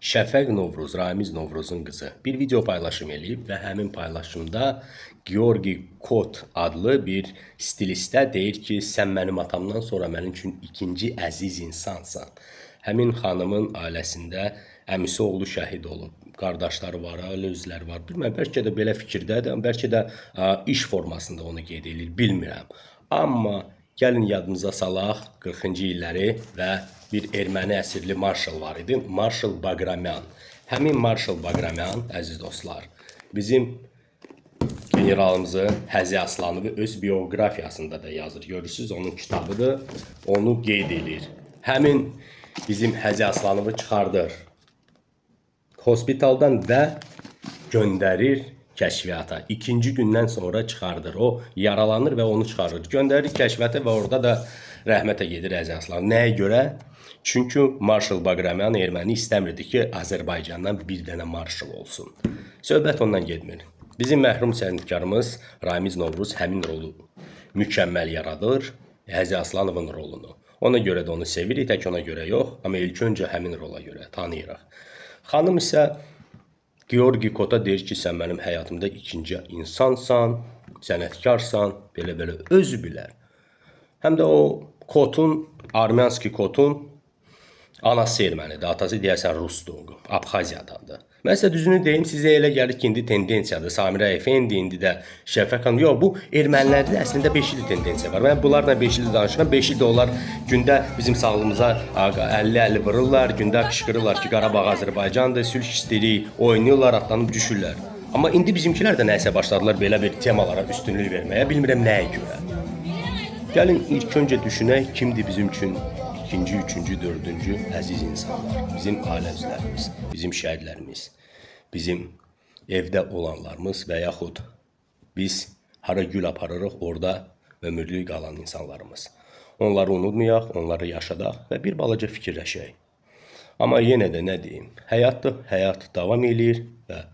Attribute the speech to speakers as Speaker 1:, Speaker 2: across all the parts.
Speaker 1: Şəfəq Novruz, Ramiz Novruzun qızı bir video paylaşım eləyib və həmin paylaşımda Georgi Kot adlı bir stilistə deyir ki, sən mənim atamdan sonra mənim üçün ikinci əziz insansan. Həmin xanımın ailəsində əmisi oğlu şəhid olub, qardaşları var, ailə üzvləri var. Bilməm, bəlkə də belə fikirdədir, bəlkə də iş formasında onu qeyd edir, bilmirəm. Amma gəlin yadınıza salaq 40-cı illəri və bir erməni əsirli marşal var idi, Marşal Baqramyan. Həmin Marşal Baqramyan, əziz dostlar, bizim generalımızı Həzi Aslanovu öz bioqrafiyasında da yazır. Görürsünüz, onun kitabıdır, onu qeyd edir. Həmin bizim Həzi Aslanovu çıxardır hospitaldan və göndərir kəşfiyyata. İkinci gündən sonra çıxardır. O yaralanır və onu çıxarır. Göndərir kəşfiyyata və orada da rəhmətə gedir Həzi Aslanov. Nəyə görə? Çünki Marşal Baqramyan erməni istəmirdi ki, Azərbaycandan bir dənə marşal olsun. Söhbət ondan getmir. Bizim məhrum sənətkarımız Ramiz Novruz həmin rolu mükəmməl yaradır, Həzi Aslanovun rolunu. Ona görə də onu sevirik, tək ona görə yox, amma ilk öncə həmin rola görə tanıyırıq. Xanım isə Georgi Kota deyir ki, sən mənim həyatımda ikinci insansan, sənətkarsan, belə-belə özü bilər. Həm də o Kotun, Armyanski Kotun anası ermənidir, atası deyəsən Rusdur, Abxaziyadandır. Mən sizə düzünü deyim, sizə elə gəlir ki, indi tendensiyadır. Samirə Efendi, indi də Şəfəq xanım. Yox, bu ermənilərdə əslində 5 illik tendensiya var. Mən bunlarla 5 ildir danışıram. 5 ildə onlar gündə bizim sağlığımıza 50-50 vururlar, gündə qışqırırlar ki, Qarabağ Azərbaycandır, sülh istəyirik, oynayırlar, atlanıb düşürlər. Amma indi bizimkilər də nəsə başladılar belə bir temalara üstünlük verməyə. Bilmirəm nəyə görə. Gəlin ilk öncə düşünək, kimdir bizim üçün ikinci, üçüncü, dördüncü əziz insanlar, bizim ailə üzvlərimiz, bizim şəhidlərimiz, bizim evdə olanlarımız və yaxud biz hara gül aparırıq, orada ömürlük qalan insanlarımız. Onları unutmayaq, onları yaşadaq və bir balaca fikirləşək. Amma yenə də nə deyim, həyatdır, həyat davam edir və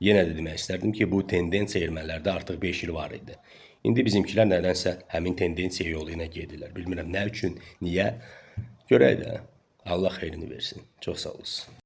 Speaker 1: yenə də demək istərdim ki, bu tendensiya ermənilərdə artıq 5 il var idi. İndi bizimkilər nədənsə həmin tendensiya yolu ilə gedirlər. Bilmirəm nə üçün, niyə? Görək də, Allah xeyrini versin. Çox sağ olasın.